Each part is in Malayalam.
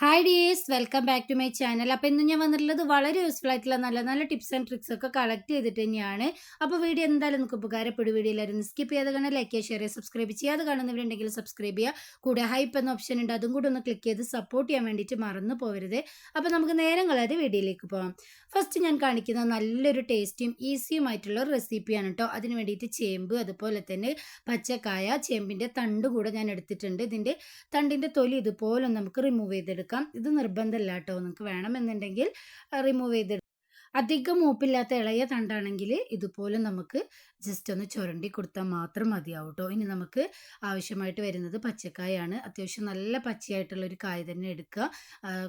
Hi dears welcome back to my channel. അപ്പോൾ ഇന്ന് ഞാൻ വന്നിട്ടുള്ളത് വളരെ യൂസ്ഫുൾ ആയിട്ടുള്ള നല്ല നല്ല ടിപ്സ് ആൻഡ് ട്രിക്സ് ഒക്കെ കളക്ട് ചെയ്തിട്ട് തന്നെയാണ്. അപ്പോൾ വീഡിയോ എന്തായാലും നിങ്ങൾക്ക് ഉപകാരപ്പെടും. വീഡിയോ എല്ലാവരും സ്കിപ്പ് ചെയ്യാതെ കാണാൻ, ലൈക്ക് ചെയ്യുക, ഷെയർ ചെയ്യുക, സബ്സ്ക്രൈബ് ചെയ്യാതെ കാണുന്നവരുണ്ടെങ്കിൽ സബ്സ്ക്രൈബ് ചെയ്യുക. കൂടെ ഹൈപ്പ് എന്ന ഓപ്ഷൻ ഉണ്ട്, അതും കൂടെ ഒന്ന് ക്ലിക്ക് ചെയ്ത് സപ്പോർട്ട് ചെയ്യാൻ വേണ്ടിയിട്ട് മറന്നു പോകരുത്. അപ്പോൾ നമുക്ക് നേരം കളയാതെ വീഡിയോയിലേക്ക് പോകാം. ഫസ്റ്റ് ഞാൻ കാണിക്കുന്ന നല്ലൊരു ടേസ്റ്റിയും ഈസിയുമായിട്ടുള്ള ഒരു റെസിപ്പിയാണ് കേട്ടോ. അതിന് വേണ്ടിയിട്ട് ചേമ്പ്, അതുപോലെ തന്നെ പച്ചക്കായ, ചേമ്പിൻ്റെ തണ്ട് കൂടെ ഞാൻ എടുത്തിട്ടുണ്ട്. ഇതിൻ്റെ തണ്ടിൻ്റെ തൊലി ഇതുപോലെ നമുക്ക് റിമൂവ് ചെയ്തെടുക്കാം. ഇത് നിർബന്ധമില്ല കേട്ടോ, നിങ്ങൾക്ക് വേണമെന്നുണ്ടെങ്കിൽ റിമൂവ് ചെയ്തെടുക്കാം. അധികം മൂപ്പില്ലാത്ത ഇളയ തണ്ടാണെങ്കിൽ ഇതുപോലെ നമുക്ക് ജസ്റ്റ് ഒന്ന് ചുരണ്ടി കൊടുത്താൽ മാത്രം മതിയാവും കേട്ടോ. ഇനി നമുക്ക് ആവശ്യമായിട്ട് വരുന്നത് പച്ചക്കായാണ്. അത്യാവശ്യം നല്ല പച്ചയായിട്ടുള്ള ഒരു കായ തന്നെ എടുക്കുക.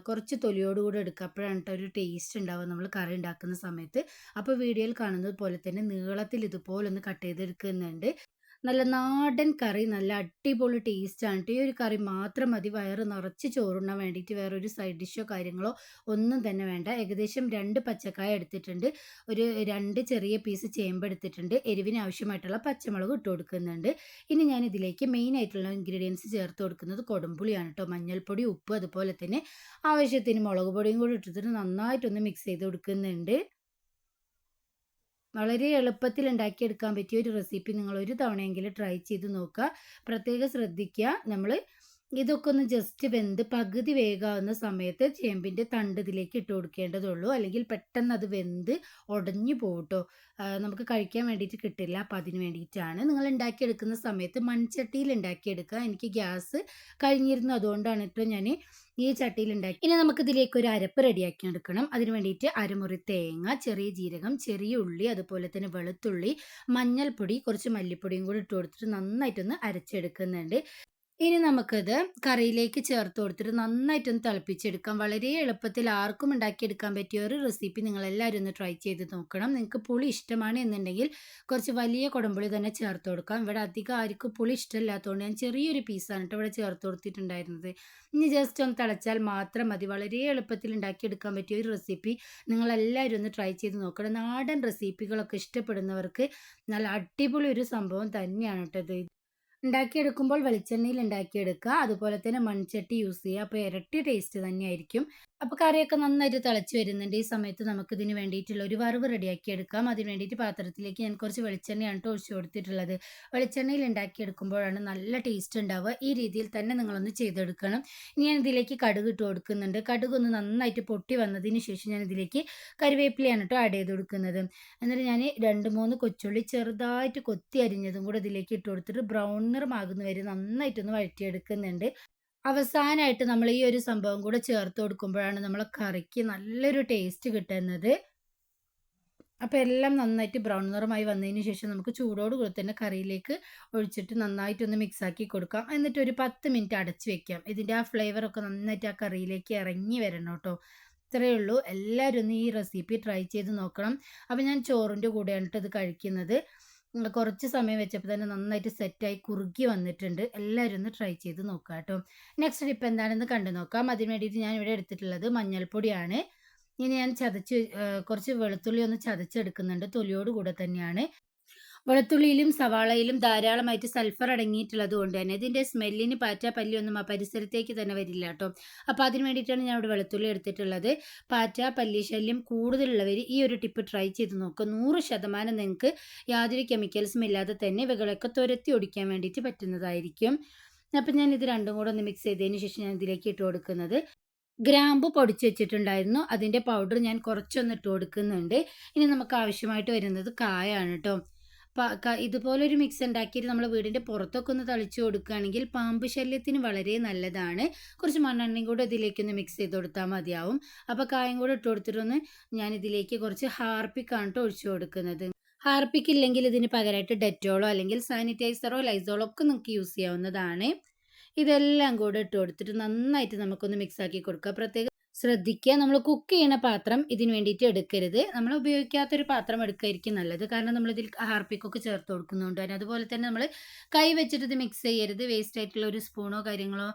കുറച്ച് തൊലിയോടുകൂടി എടുക്കുക, അപ്പോഴാണ് കേട്ടോ ഒരു ടേസ്റ്റ് ഉണ്ടാവുക നമ്മൾ കറി ഉണ്ടാക്കുന്ന സമയത്ത്. അപ്പോൾ വീഡിയോയിൽ കാണുന്നത് പോലെ തന്നെ നീളത്തിൽ ഇതുപോലെ ഒന്ന് കട്ട് ചെയ്തെടുക്കുന്നുണ്ട്. നല്ല നാടൻ കറി, നല്ല അടിപൊളി ടേസ്റ്റാണ് ട്ടോ. ഈ ഒരു കറി മാത്രം മതി വയറ് നിറച്ച് ചോറുണ്ണാൻ വേണ്ടിയിട്ട്. വേറൊരു സൈഡ് ഡിഷോ കാര്യങ്ങളോ ഒന്നും തന്നെ വേണ്ട. ഏകദേശം 2 പച്ചക്കായ എടുത്തിട്ടുണ്ട്. ഒരു 2 ചെറിയ പീസ് ചേമ്പ് എടുത്തിട്ടുണ്ട്. എരിവിന് ആവശ്യമായിട്ടുള്ള പച്ചമുളക് ഇട്ട് കൊടുക്കുന്നുണ്ട്. ഇനി ഞാൻ ഇതിലേക്ക് മെയിൻ ആയിട്ടുള്ള ഇൻഗ്രീഡിയൻസ് ചേർത്ത് കൊടുക്കുന്നത് കൊടംപുളിയാണ് ട്ടോ. മഞ്ഞൾപ്പൊടി, ഉപ്പ്, അതുപോലെ തന്നെ ആവശ്യത്തിന് മുളക് പൊടിയും കൂടി ഇട്ടിട്ട് നന്നായിട്ടൊന്ന് മിക്സ് ചെയ്ത് കൊടുക്കുന്നുണ്ട്. വളരെ എളുപ്പത്തിൽ ഉണ്ടാക്കിയെടുക്കാൻ പറ്റിയ ഒരു റെസിപ്പി നിങ്ങൾ ഒരു തവണയെങ്കിലും ട്രൈ ചെയ്ത് നോക്കുക. പ്രത്യേകം ശ്രദ്ധിക്കുക, നമ്മൾ ഇതൊക്കെ ഒന്ന് ജസ്റ്റ് വെന്ത് പകുതി വേകാവുന്ന സമയത്ത് ചേമ്പിൻ്റെ തണ്ട് ഇതിലേക്ക് ഇട്ട് കൊടുക്കേണ്ടതുള്ളൂ. അല്ലെങ്കിൽ പെട്ടെന്ന് അത് വെന്ത് ഉടഞ്ഞു പോകും ട്ടോ. നമുക്ക് കഴിക്കാൻ വേണ്ടിയിട്ട് കിട്ടില്ല. അപ്പോൾ അതിന് വേണ്ടിയിട്ടാണ്. നിങ്ങൾ ഉണ്ടാക്കിയെടുക്കുന്ന സമയത്ത് മൺചട്ടിയിൽ ഉണ്ടാക്കിയെടുക്കുക. എനിക്ക് ഗ്യാസ് കഴിഞ്ഞിരുന്നു, അതുകൊണ്ടാണ് ട്ടോ ഞാൻ ഈ ചട്ടിയിൽ ഉണ്ടാക്കി. ഇനി നമുക്ക് ഇതിലേക്ക് ഒരു അരപ്പ് റെഡിയാക്കി എടുക്കണം. അതിന് വേണ്ടിയിട്ട് അരമുറി തേങ്ങ, ചെറിയ ജീരകം, ചെറിയ ഉള്ളി, അതുപോലെ തന്നെ വെളുത്തുള്ളി, മഞ്ഞൾപ്പൊടി, കുറച്ച് മല്ലിപ്പൊടിയും കൂടി ഇട്ട് കൊടുത്തിട്ട് നന്നായിട്ടൊന്ന് അരച്ചെടുക്കുന്നുണ്ട്. ഇനി നമുക്കത് കറിയിലേക്ക് ചേർത്ത് കൊടുത്തിട്ട് നന്നായിട്ടൊന്ന് തിളപ്പിച്ചെടുക്കാം. വളരെ എളുപ്പത്തിൽ ആർക്കും ഉണ്ടാക്കിയെടുക്കാൻ പറ്റിയ ഒരു റെസിപ്പി നിങ്ങളെല്ലാവരും ഒന്ന് ട്രൈ ചെയ്ത് നോക്കണം. നിങ്ങൾക്ക് പുളി ഇഷ്ടമാണ് എന്നുണ്ടെങ്കിൽ കുറച്ച് വലിയ കുടംപുളി തന്നെ ചേർത്ത് കൊടുക്കാം. ഇവിടെ അധികം ആർക്കും പുളി ഇഷ്ടമില്ലാത്തതുകൊണ്ട് ഞാൻ ചെറിയൊരു പീസാണ് കേട്ടോ ഇവിടെ ചേർത്ത് കൊടുത്തിട്ടുണ്ടായിരുന്നത്. ഇനി ജസ്റ്റ് ഒന്ന് തിളച്ചാൽ മാത്രം മതി. വളരെ എളുപ്പത്തിൽ ഉണ്ടാക്കിയെടുക്കാൻ പറ്റിയ ഒരു റെസിപ്പി നിങ്ങളെല്ലാവരും ഒന്ന് ട്രൈ ചെയ്ത് നോക്കണം. നാടൻ റെസിപ്പികളൊക്കെ ഇഷ്ടപ്പെടുന്നവർക്ക് നല്ല അടിപൊളി ഒരു സംഭവം തന്നെയാണ് കേട്ടോ ഇത്. ഉണ്ടാക്കിയെടുക്കുമ്പോൾ വെളിച്ചെണ്ണയിൽ ഉണ്ടാക്കിയെടുക്കുക. അതുപോലെ തന്നെ മൺചട്ടി യൂസ് ചെയ്യുക. അപ്പോൾ ഇരട്ടി ടേസ്റ്റ് തന്നെയായിരിക്കും. അപ്പോൾ കറിയൊക്കെ നന്നായിട്ട് തിളച്ച് വരുന്നുണ്ട്. ഈ സമയത്ത് നമുക്കിതിന് വേണ്ടിയിട്ടുള്ള ഒരു വറവ് റെഡിയാക്കി എടുക്കാം. അതിന് വേണ്ടിയിട്ട് പാത്രത്തിലേക്ക് ഞാൻ കുറച്ച് വെളിച്ചെണ്ണയാണ് ട്ടോ ഒഴിച്ച് കൊടുത്തിട്ടുള്ളത്. വെളിച്ചെണ്ണയിൽ ഉണ്ടാക്കിയെടുക്കുമ്പോഴാണ് നല്ല ടേസ്റ്റ് ഉണ്ടാവുക. ഈ രീതിയിൽ തന്നെ നിങ്ങളൊന്ന് ചെയ്തെടുക്കണം. ഇനി ഞാൻ ഇതിലേക്ക് കടുക് ഇട്ട് കൊടുക്കുന്നുണ്ട്. കടുക് ഒന്ന് നന്നായിട്ട് പൊട്ടി വന്നതിന് ശേഷം ഞാൻ ഇതിലേക്ക് കരിവേപ്പിലയാണ് ട്ടോ ആഡ് ചെയ്ത് കൊടുക്കുന്നത്. എന്നിട്ട് ഞാൻ 2, 3 കൊച്ചുള്ളി ചെറുതായിട്ട് കൊത്തി അരിഞ്ഞതും കൂടെ ഇതിലേക്ക് ഇട്ട് കൊടുത്തിട്ട് ബ്രൗൺ നിറമാകുന്ന വരെ നന്നായിട്ടൊന്ന് വഴറ്റിയെടുക്കുന്നുണ്ട്. അവസാനമായിട്ട് നമ്മൾ ഈ ഒരു സംഭവം കൂടെ ചേർത്ത് കൊടുക്കുമ്പോഴാണ് നമ്മളെ കറിക്ക് നല്ലൊരു ടേസ്റ്റ് കിട്ടുന്നത്. അപ്പോൾ എല്ലാം നന്നായിട്ട് ബ്രൗൺ നിറമായി വന്നതിന് ശേഷം നമുക്ക് ചൂടോട് കൂടി തന്നെ കറിയിലേക്ക് ഒഴിച്ചിട്ട് നന്നായിട്ടൊന്ന് മിക്സാക്കി കൊടുക്കാം. എന്നിട്ട് ഒരു 10 മിനിറ്റ് അടച്ച് വെക്കാം. ഇതിൻ്റെ ആ ഫ്ലേവറൊക്കെ നന്നായിട്ട് ആ കറിയിലേക്ക് ഇറങ്ങി വരണം കേട്ടോ. ഇത്രയേ ഉള്ളൂ. എല്ലാവരും ഒന്ന് ഈ റെസിപ്പി ട്രൈ ചെയ്ത് നോക്കണം. അപ്പോൾ ഞാൻ ചോറിൻ്റെ കൂടെയാണ് ട്ടോ ഇത് കഴിക്കുന്നത്. കുറച്ച് സമയം വെച്ചപ്പോൾ തന്നെ നന്നായിട്ട് സെറ്റായി കുറുകി വന്നിട്ടുണ്ട്. എല്ലാവരും ഒന്ന് ട്രൈ ചെയ്ത് നോക്കുക കേട്ടോ. നെക്സ്റ്റ് ടിപ്പ് എന്താണെന്ന് കണ്ടു നോക്കാം. അതിന് വേണ്ടിയിട്ട് ഞാൻ ഇവിടെ എടുത്തിട്ടുള്ളത് മഞ്ഞൾപ്പൊടിയാണ്. ഇനി ഞാൻ കുറച്ച് വെളുത്തുള്ളി ഒന്ന് ചതച്ചെടുക്കുന്നുണ്ട്. തൊലിയോട് കൂടെ തന്നെയാണ്. വെളുത്തുള്ളിയിലും സവാളയിലും ധാരാളമായിട്ട് സൾഫർ അടങ്ങിയിട്ടുള്ളത് കൊണ്ട് തന്നെ ഇതിൻ്റെ സ്മെല്ലിന് പാറ്റ പല്ലിയൊന്നും ആ പരിസരത്തേക്ക് തന്നെ വരില്ല കേട്ടോ. അപ്പോൾ അതിന് വേണ്ടിയിട്ടാണ് ഞാൻ ഇവിടെ വെളുത്തുള്ളി എടുത്തിട്ടുള്ളത്. പാറ്റ പല്ലി ശല്യം കൂടുതലുള്ളവർ ഈ ഒരു ടിപ്പ് ട്രൈ ചെയ്ത് നോക്കുക. 100% നിങ്ങൾക്ക് യാതൊരു കെമിക്കൽസും ഇല്ലാതെ തന്നെ ഇവകളൊക്കെ തുരത്തി ഒടിക്കാൻ വേണ്ടിയിട്ട് പറ്റുന്നതായിരിക്കും. അപ്പം ഞാൻ ഇത് രണ്ടും കൂടെ ഒന്ന് മിക്സ് ചെയ്തതിന് ശേഷം ഞാൻ ഇതിലേക്ക് ഇട്ട് കൊടുക്കുന്നത് ഗ്രാമ്പു പൊടിച്ച് വെച്ചിട്ടുണ്ടായിരുന്നു. അതിൻ്റെ പൗഡർ ഞാൻ കുറച്ചൊന്ന് ഇട്ട് കൊടുക്കുന്നുണ്ട്. ഇനി നമുക്ക് ആവശ്യമായിട്ട് വരുന്നത് കായാണ് കേട്ടോ. ഇതുപോലൊരു മിക്സ് ഉണ്ടാക്കിയിട്ട് നമ്മൾ വീടിൻ്റെ പുറത്തൊക്കെ ഒന്ന് തളിച്ചു കൊടുക്കുകയാണെങ്കിൽ പാമ്പ് ശല്യത്തിന് വളരെ നല്ലതാണ്. കുറച്ച് മണ്ണെണ്ണയും കൂടെ ഇതിലേക്കൊന്ന് മിക്സ് ചെയ്ത് കൊടുത്താൽ മതിയാവും. അപ്പോൾ കായം കൂടെ ഇട്ട് കൊടുത്തിട്ടൊന്ന് ഞാൻ ഇതിലേക്ക് കുറച്ച് ഹാർപ്പിക്കാണ് ട്ടോ ഒഴിച്ചു കൊടുക്കുന്നത്. ഹാർപ്പിക്ക് ഇല്ലെങ്കിൽ ഇതിന് പകരമായിട്ട് ഡെറ്റോളോ അല്ലെങ്കിൽ സാനിറ്റൈസറോ ലൈസോളോ ഒക്കെ നിങ്ങൾക്ക് യൂസ് ചെയ്യാവുന്നതാണ്. ഇതെല്ലാം കൂടെ ഇട്ട് കൊടുത്തിട്ട് നന്നായിട്ട് നമുക്കൊന്ന് മിക്സ് ആക്കി കൊടുക്കുക. പ്രത്യേകം ശ്രദ്ധിക്കുക. നമ്മൾ കുക്ക് ചെയ്യണ പാത്രം ഇതിന് വേണ്ടിയിട്ട് എടുക്കരുത്. നമ്മൾ ഉപയോഗിക്കാത്തൊരു പാത്രം എടുക്കുകയായിരിക്കും നല്ലത്. കാരണം നമ്മളിതിൽ ഹാർപ്പിക്കൊക്കെ ചേർത്ത് കൊടുക്കുന്നുണ്ട്. തന്നെ അതുപോലെ തന്നെ നമ്മൾ കൈ വെച്ചിട്ട് ഇത് മിക്സ് ചെയ്യരുത്. വേസ്റ്റ് ആയിട്ടുള്ള ഒരു സ്പൂണോ കാര്യങ്ങളോ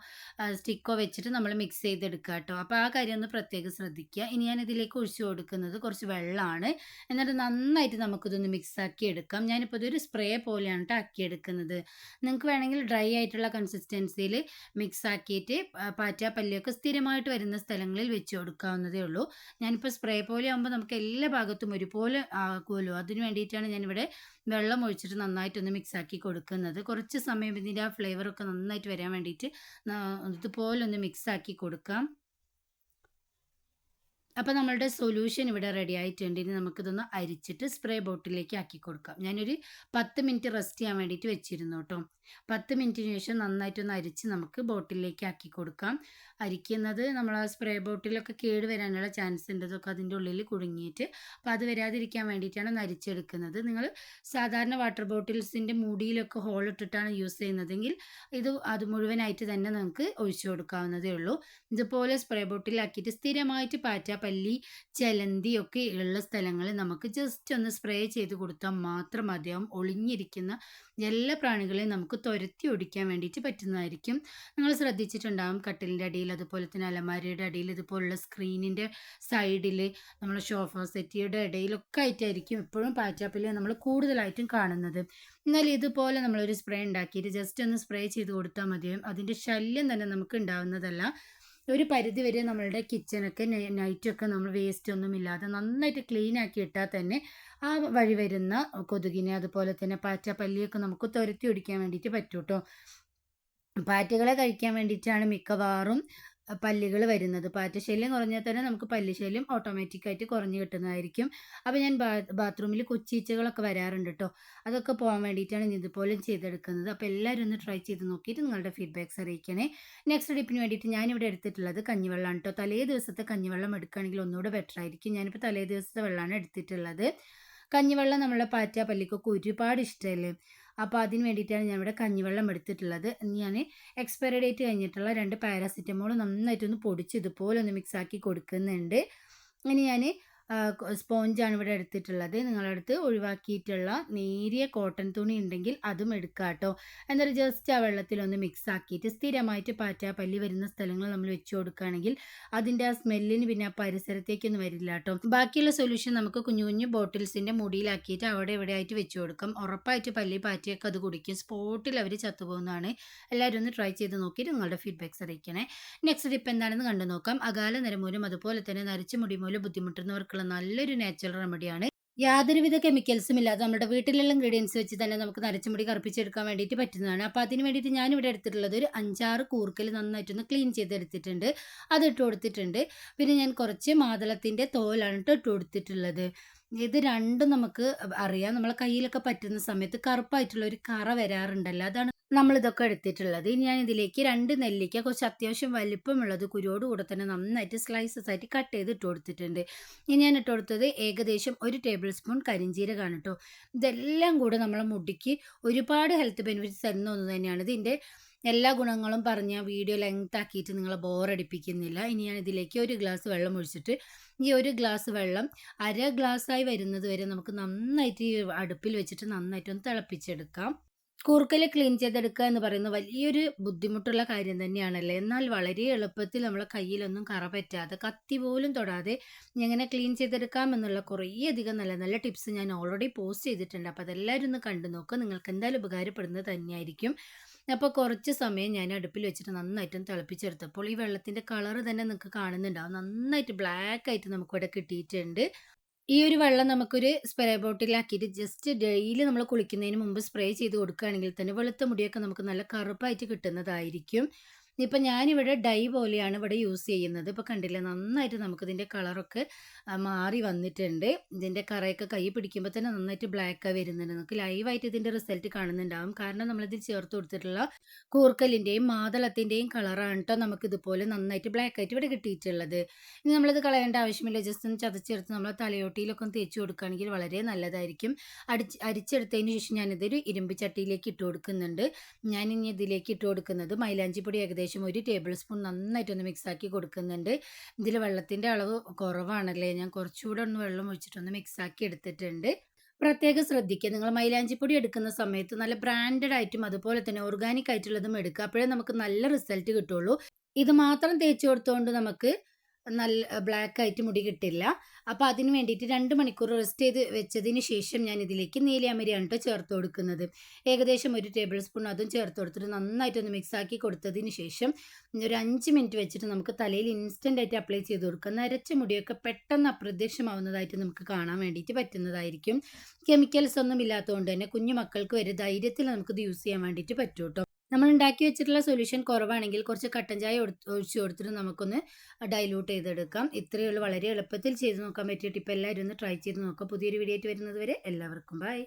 സ്റ്റിക്കോ വെച്ചിട്ട് നമ്മൾ മിക്സ് ചെയ്തെടുക്കുക കേട്ടോ. അപ്പോൾ ആ കാര്യം ഒന്ന് പ്രത്യേകം ശ്രദ്ധിക്കുക. ഇനി ഞാൻ ഇതിലേക്ക് ഒഴിച്ചു കൊടുക്കുന്നത് കുറച്ച് വെള്ളമാണ്. എന്നിട്ട് നന്നായിട്ട് നമുക്കിതൊന്ന് മിക്സ് ആക്കി എടുക്കാം. ഞാനിപ്പോൾ ഇതൊരു സ്പ്രേ പോലെയാണ് ട്ടോ ആക്കിയെടുക്കുന്നത്. നിങ്ങൾക്ക് വേണമെങ്കിൽ ഡ്രൈ ആയിട്ടുള്ള കൺസിസ്റ്റൻസിയിൽ മിക്സ് ആക്കിയിട്ട് പാറ്റ പല്ലിയൊക്കെ സ്ഥിരമായിട്ട് വരുന്ന സ്ഥലങ്ങളിൽ വെച്ച് കൊടുക്കാവുന്നതേ ഉള്ളൂ. ഞാനിപ്പോൾ സ്പ്രേ പോലെ ആകുമ്പോൾ നമുക്ക് എല്ലാ ഭാഗത്തും ഒരുപോലെ ആകുമല്ലോ. അതിന് വേണ്ടിയിട്ടാണ് ഞാനിവിടെ വെള്ളം ഒഴിച്ചിട്ട് നന്നായിട്ടൊന്ന് മിക്സ് ആക്കി കൊടുക്കുന്നത്. കുറച്ച് സമയം ഇതിൻ്റെ ആ ഫ്ലേവറൊക്കെ നന്നായിട്ട് വരാൻ വേണ്ടിയിട്ട് ഇതുപോലെ ഒന്ന് മിക്സ് ആക്കി കൊടുക്കാം. അപ്പോൾ നമ്മളുടെ സൊല്യൂഷൻ ഇവിടെ റെഡി ആയിട്ടുണ്ട്. ഇനി നമുക്കിതൊന്ന് അരിച്ചിട്ട് സ്പ്രേ ബോട്ടിലേക്ക് ആക്കി കൊടുക്കാം. ഞാനൊരു 10 മിനിറ്റ് റെസ്റ്റ് ചെയ്യാൻ വേണ്ടിയിട്ട് വെച്ചിരുന്നു കേട്ടോ. 10 മിനിറ്റിന് ശേഷം നന്നായിട്ടൊന്ന് അരിച്ച് നമുക്ക് ബോട്ടിലേക്ക് ആക്കി കൊടുക്കാം. അരിക്കുന്നത് നമ്മൾ ആ സ്പ്രേ ബോട്ടിലൊക്കെ കേട് വരാനുള്ള ചാൻസ് ഉണ്ട്. ഇതൊക്കെ അതിൻ്റെ ഉള്ളിൽ കുടുങ്ങിയിട്ട്. അപ്പോൾ അത് വരാതിരിക്കാൻ വേണ്ടിയിട്ടാണ് ഒന്ന് അരിച്ചെടുക്കുന്നത്. നിങ്ങൾ സാധാരണ വാട്ടർ ബോട്ടിൽസിൻ്റെ മൂടിയിലൊക്കെ ഹോൾ ഇട്ടിട്ടാണ് യൂസ് ചെയ്യുന്നതെങ്കിൽ അത് മുഴുവനായിട്ട് തന്നെ നമുക്ക് ഒഴിച്ചു കൊടുക്കാവുന്നതേ ഉള്ളൂ. ഇതുപോലെ സ്പ്രേ ബോട്ടിലാക്കിയിട്ട് സ്ഥിരമായിട്ട് പാറ്റ പല്ലി ചെലന്തി ഒക്കെ ഉള്ള സ്ഥലങ്ങളിൽ നമുക്ക് ജസ്റ്റ് ഒന്ന് സ്പ്രേ ചെയ്ത് കൊടുത്താൽ മാത്രം മതിയാവും. ഒളിഞ്ഞിരിക്കുന്ന എല്ലാ പ്രാണികളെയും നമുക്ക് തുരത്തി ഓടിക്കാൻ വേണ്ടിയിട്ട് പറ്റുന്നതായിരിക്കും. നിങ്ങൾ ശ്രദ്ധിച്ചിട്ടുണ്ടാകും കട്ടിലിൻ്റെ അടിയിൽ അതുപോലെ തന്നെ അലമാരയുടെ അടിയിൽ ഇതുപോലുള്ള സ്ക്രീനിൻ്റെ സൈഡിൽ നമ്മൾ സോഫ സെറ്റിയുടെ ഇടയിലൊക്കെ ആയിട്ടായിരിക്കും എപ്പോഴും പാറ്റാപ്പല്ലിയെ നമ്മൾ കൂടുതലായിട്ടും കാണുന്നത്. എന്നാൽ ഇതുപോലെ നമ്മളൊരു സ്പ്രേ ഉണ്ടാക്കിയിട്ട് ജസ്റ്റ് ഒന്ന് സ്പ്രേ ചെയ്ത് കൊടുത്താൽ മതിയാവും. അതിൻ്റെ ശല്യം തന്നെ നമുക്ക് ഉണ്ടാവുന്നതല്ല. ഒരു പരിധി വരെ നമ്മളുടെ കിച്ചണൊക്കെ നൈറ്റൊക്കെ നമ്മൾ വേസ്റ്റ് ഒന്നും ഇല്ലാതെ നന്നായിട്ട് ക്ലീൻ ആക്കി ഇട്ടാൽ തന്നെ ആ വഴി വരുന്ന കൊതുകിനെ അതുപോലെ തന്നെ പാറ്റ പല്ലിയൊക്കെ നമുക്ക് തുരത്തി ഓടിക്കാൻ വേണ്ടിയിട്ട് പറ്റും കേട്ടോ. പാറ്റകളെ കഴിക്കാൻ വേണ്ടിയിട്ടാണ് മിക്കവാറും പല്ലികൾ വരുന്നത്. പാറ്റ ശല്യം കുറഞ്ഞാൽ തന്നെ നമുക്ക് പല്ലി ശല്യം ഓട്ടോമാറ്റിക്കായിട്ട് കുറഞ്ഞ് കിട്ടുന്നതായിരിക്കും. അപ്പോൾ ഞാൻ ബാത്റൂമിൽ കൊച്ചീച്ചകളൊക്കെ വരാറുണ്ട് കേട്ടോ. അതൊക്കെ പോകാൻ വേണ്ടിയിട്ടാണ് ഞാൻ ഇതുപോലെ ചെയ്തെടുക്കുന്നത്. അപ്പോൾ എല്ലാവരും ഒന്ന് ട്രൈ ചെയ്ത് നോക്കിയിട്ട് നിങ്ങളുടെ ഫീഡ്ബാക്ക്സ് അറിയിക്കണേ. നെക്സ്റ്റ് ടിപ്പിന് വേണ്ടിയിട്ട് ഞാനിവിടെ എടുത്തിട്ടുള്ളത് കഞ്ഞിവെള്ളമാണ് കേട്ടോ. തലേ ദിവസത്തെ കഞ്ഞിവെള്ളം എടുക്കുകയാണെങ്കിൽ ഒന്നുകൂടെ ബെറ്റർ ആയിരിക്കും. ഞാനിപ്പോൾ തലേ ദിവസത്തെ വെള്ളമാണ് എടുത്തിട്ടുള്ളത്. കഞ്ഞിവെള്ളം നമ്മളെ പാറ്റ പല്ലിക്കൊക്കെ ഒരുപാട് ഇഷ്ടമല്ലേ. അപ്പോൾ അതിന് വേണ്ടിയിട്ടാണ് ഞാൻ ഇവിടെ കഞ്ഞിവെള്ളം എടുത്തിട്ടുള്ളത്. ഞാൻ എക്സ്പയറി ഡേറ്റ് കഴിഞ്ഞിട്ടുള്ള 2 പാരാസിറ്റമോൾ നന്നായിട്ടൊന്ന് പൊടിച്ച് ഇതുപോലെ ഒന്ന് മിക്സാക്കി കൊടുക്കുന്നുണ്ട്. ഇനി ഞാൻ സ്പോഞ്ചാണ് ഇവിടെ എടുത്തിട്ടുള്ളത്. നിങ്ങളടുത്ത് ഒഴിവാക്കിയിട്ടുള്ള നേരിയ കോട്ടൺ തുണി ഉണ്ടെങ്കിൽ അതും എടുക്കുക കേട്ടോ. എന്നിട്ട് ജസ്റ്റ് ആ വെള്ളത്തിലൊന്ന് മിക്സ് ആക്കിയിട്ട് സ്ഥിരമായിട്ട് പാറ്റ പല്ലി വരുന്ന സ്ഥലങ്ങൾ നമ്മൾ വെച്ച് കൊടുക്കുകയാണെങ്കിൽ അതിൻ്റെ ആ സ്മെല്ലിന് പിന്നെ ആ പരിസരത്തേക്കൊന്നും വരില്ല കേട്ടോ. ബാക്കിയുള്ള സൊല്യൂഷൻ നമുക്ക് കുഞ്ഞു കുഞ്ഞു ബോട്ടിൽസിൻ്റെ മുടിയിലാക്കിയിട്ട് അവിടെ ഇവിടെ ആയിട്ട് വെച്ച് കൊടുക്കാം. ഉറപ്പായിട്ട് പല്ലി പാറ്റയൊക്കെ അത് കുടിക്കും. സ്പോട്ടിൽ അവർ ചത്തുപോകുന്നതാണ്. എല്ലാവരും ഒന്ന് ട്രൈ ചെയ്ത് നോക്കിയിട്ട് നിങ്ങളുടെ ഫീഡ്ബാക്ക്സ് അറിയിക്കണേ. നെക്സ്റ്റ് ടിപ്പ് എന്താണെന്ന് കണ്ടു നോക്കാം. അകാല നരമൂലം അതുപോലെ തന്നെ നരച്ച മുടി മൂലം ബുദ്ധിമുട്ടുന്നവർക്കുള്ള നല്ലൊരു നാച്ചുറൽ റെമഡിയാണ്. യാതൊരുവിധ കെമിക്കൽസും ഇല്ലാതെ നമ്മുടെ വീട്ടിലുള്ള ഇൻഗ്രീഡിയൻസ് വെച്ച് തന്നെ നമുക്ക് നരച്ചുമുടി കറുപ്പിച്ചെടുക്കാൻ വേണ്ടിയിട്ട് പറ്റുന്നതാണ്. അപ്പോൾ അതിന് വേണ്ടിയിട്ട് ഞാനിവിടെ എടുത്തിട്ടുള്ളത് ഒരു 5-6 കൂർക്കൽ നന്നായിട്ടൊന്ന് ക്ലീൻ ചെയ്തെടുത്തിട്ടുണ്ട്. അത് ഇട്ട് കൊടുത്തിട്ടുണ്ട്. പിന്നെ ഞാൻ കുറച്ച് മാതളത്തിൻ്റെ തോലാണ് ഇട്ട് കൊടുത്തിട്ടുള്ളത്. ഇത് രണ്ടും നമുക്ക് അറിയാം. നമ്മളെ കയ്യിലൊക്കെ പറ്റുന്ന സമയത്ത് കറുപ്പായിട്ടുള്ള ഒരു കറ വരാറുണ്ടല്ലോ. അതാണ് നമ്മളിതൊക്കെ എടുത്തിട്ടുള്ളത്. ഇനി ഞാൻ ഇതിലേക്ക് 2 നെല്ലിക്ക കുറച്ച് അത്യാവശ്യം വലിപ്പമുള്ളത് കുരുവോട് കൂടെ തന്നെ നന്നായിട്ട് സ്ലൈസസ് ആയിട്ട് കട്ട് ചെയ്ത് ഇട്ട് കൊടുത്തിട്ടുണ്ട്. ഇനി ഞാൻ ഇട്ട് കൊടുത്തത് ഏകദേശം 1 ടേബിൾ സ്പൂൺ കരിഞ്ജീരകമാണ് കേട്ടോ. ഇതെല്ലാം കൂടെ നമ്മളെ മുടിക്ക് ഒരുപാട് ഹെൽത്ത് ബെനിഫിറ്റ്സ് തരുന്ന ഒന്ന് തന്നെയാണ്. ഇതിൻ്റെ എല്ലാ ഗുണങ്ങളും പറഞ്ഞ വീഡിയോ ലെങ്ത് ആക്കിയിട്ട് നിങ്ങളെ ബോറടിപ്പിക്കുന്നില്ല. ഇനി ഞാൻ ഇതിലേക്ക് 1 ഗ്ലാസ് വെള്ളം ഒഴിച്ചിട്ട് ഈ 1 ഗ്ലാസ് വെള്ളം അര ഗ്ലാസ്സായി വരുന്നത് വരെ നമുക്ക് നന്നായിട്ട് ഈ അടുപ്പിൽ വെച്ചിട്ട് നന്നായിട്ടൊന്ന് തിളപ്പിച്ചെടുക്കാം. കൂർക്കൽ ക്ലീൻ ചെയ്തെടുക്കുക എന്ന് പറയുന്നത് വലിയൊരു ബുദ്ധിമുട്ടുള്ള കാര്യം തന്നെയാണല്ലേ. എന്നാൽ വളരെ എളുപ്പത്തിൽ നമ്മളെ കയ്യിലൊന്നും കറ പറ്റാതെ കത്തി പോലും തൊടാതെ എങ്ങനെ ക്ലീൻ ചെയ്തെടുക്കാം എന്നുള്ള കുറേയധികം നല്ല നല്ല ടിപ്സ് ഞാൻ ഓൾറെഡി പോസ്റ്റ് ചെയ്തിട്ടുണ്ട്. അപ്പോൾ അതെല്ലാവരും ഒന്ന് കണ്ടു നോക്കുക. നിങ്ങൾക്ക് എന്തായാലും ഉപകാരപ്പെടുന്നത് തന്നെയായിരിക്കും. അപ്പോൾ കുറച്ച് സമയം ഞാൻ അടുപ്പിൽ വെച്ചിട്ട് നന്നായിട്ടും തിളപ്പിച്ചെടുത്തപ്പോൾ ഈ വെള്ളത്തിൻ്റെ കളർ തന്നെ നിങ്ങൾക്ക് കാണുന്നുണ്ടാവും. നന്നായിട്ട് ബ്ലാക്ക് ആയിട്ട് നമുക്കിവിടെ കിട്ടിയിട്ടുണ്ട്. ഈ ഒരു വെള്ളം നമുക്കൊരു സ്പ്രേ ബോട്ടിലാക്കിയിട്ട് ജസ്റ്റ് ഡെയിലി നമ്മൾ കുളിക്കുന്നതിന് മുമ്പ് സ്പ്രേ ചെയ്ത് കൊടുക്കുകയാണെങ്കിൽ തന്നെ വെളുത്ത മുടിയൊക്കെ നമുക്ക് നല്ല കറുപ്പായിട്ട് കിട്ടുന്നതായിരിക്കും. ഇപ്പം ഞാനിവിടെ ഡൈ പോലെയാണ് ഇവിടെ യൂസ് ചെയ്യുന്നത്. ഇപ്പോൾ കണ്ടില്ലേ നന്നായിട്ട് നമുക്കിതിൻ്റെ കളറൊക്കെ മാറി വന്നിട്ടുണ്ട്. ഇതിൻ്റെ കറയൊക്കെ കൈ പിടിക്കുമ്പോൾ തന്നെ നന്നായിട്ട് ബ്ലാക്കായി വരുന്നുണ്ട്. നമുക്ക് ലൈവായിട്ട് ഇതിൻ്റെ റിസൾട്ട് കാണുന്നുണ്ടാവും. കാരണം നമ്മളിതിൽ ചേർത്ത് കൊടുത്തിട്ടുള്ള കൂർക്കലിൻ്റെയും മാതളത്തിൻ്റെയും കളറാണ് കേട്ടോ നമുക്കിതുപോലെ നന്നായിട്ട് ബ്ലാക്കായിട്ട് ഇവിടെ കിട്ടിയിട്ടുള്ളത്. ഇനി നമ്മളിത് കളയേണ്ട ആവശ്യമില്ല. ജസ്റ്റ് ഒന്ന് ചതച്ചെടുത്ത് നമ്മൾ തലയോട്ടിയിലൊക്കെ ഒന്ന് തേച്ച് കൊടുക്കുകയാണെങ്കിൽ വളരെ നല്ലതായിരിക്കും. അരിച്ചെടുത്തതിന് ശേഷം ഞാനിതൊരു ഇരുമ്പ് ചട്ടിയിലേക്ക് ഇട്ട് കൊടുക്കുന്നുണ്ട്. ഞാനിനി ഇതിലേക്ക് ഇട്ട് കൊടുക്കുന്നത് മൈലാഞ്ചിപ്പൊടി ഏകദേശം ശേഷം 1 ടേബിൾ സ്പൂൺ നന്നായിട്ടൊന്ന് മിക്സാക്കി കൊടുക്കുന്നുണ്ട്. ഇതിൽ വെള്ളത്തിൻ്റെ അളവ് കുറവാണല്ലേ, ഞാൻ കുറച്ചുകൂടെ ഒന്ന് വെള്ളം ഒഴിച്ചിട്ടൊന്ന് മിക്സാക്കി എടുത്തിട്ടുണ്ട്. പ്രത്യേകം ശ്രദ്ധിക്കുക, നിങ്ങൾ മൈലാഞ്ചിപ്പൊടി എടുക്കുന്ന സമയത്ത് നല്ല ബ്രാൻഡഡ് ആയിട്ടും അതുപോലെ തന്നെ ഓർഗാനിക് ആയിട്ടുള്ളതും എടുക്കുക. അപ്പോഴേ നമുക്ക് നല്ല റിസൾട്ട് കിട്ടുള്ളൂ. ഇത് മാത്രം തേച്ച് കൊടുത്തുകൊണ്ട് നമുക്ക് നല്ല ബ്ലാക്ക് ആയിട്ട് മുടി കിട്ടില്ല. അപ്പോൾ അതിന് വേണ്ടിയിട്ട് 2 മണിക്കൂർ റെസ്റ്റ് ചെയ്ത് വെച്ചതിന് ശേഷം ഞാൻ ഇതിലേക്ക് നീലിയാമരിയാണ് ട്ടോ ചേർത്ത് കൊടുക്കുന്നത്. ഏകദേശം 1 ടേബിൾ സ്പൂൺ അതും ചേർത്ത് കൊടുത്തിട്ട് നന്നായിട്ടൊന്ന് മിക്സ് ആക്കി കൊടുത്തതിന് ശേഷം ഒരു 5 മിനിറ്റ് വെച്ചിട്ട് നമുക്ക് തലയിൽ ഇൻസ്റ്റൻ്റ് ആയിട്ട് അപ്ലൈ ചെയ്ത് കൊടുക്കുക. നരച്ച മുടിയൊക്കെ പെട്ടെന്ന് അപ്രത്യക്ഷമാവുന്നതായിട്ട് നമുക്ക് കാണാൻ വേണ്ടിയിട്ട് പറ്റുന്നതായിരിക്കും. കെമിക്കൽസ് ഒന്നും ഇല്ലാത്തതുകൊണ്ട് തന്നെ കുഞ്ഞു മക്കൾക്ക് വരെ ധൈര്യത്തിൽ നമുക്കിത് യൂസ് ചെയ്യാൻ വേണ്ടിയിട്ട് പറ്റും കേട്ടോ. നമ്മൾ ഉണ്ടാക്കി വെച്ചിട്ടുള്ള സൊല്യൂഷൻ കുറവാണെങ്കിൽ കുറച്ച് കട്ടൻ ചായ ഒഴിച്ച് കൊടുത്തിട്ട് നമുക്കൊന്ന് ഡൈലൂട്ട് ചെയ്തെടുക്കാം. ഇത്രയേ ഉള്ളൂ, വളരെ എളുപ്പത്തിൽ ചെയ്ത് നോക്കാൻ പറ്റിയ ടിപ്പ്. എല്ലാവരും ഒന്ന് ട്രൈ ചെയ്ത് നോക്കാം. പുതിയൊരു വീഡിയോ ആയിട്ട് വരുന്നത് വരെ എല്ലാവർക്കും ബൈ.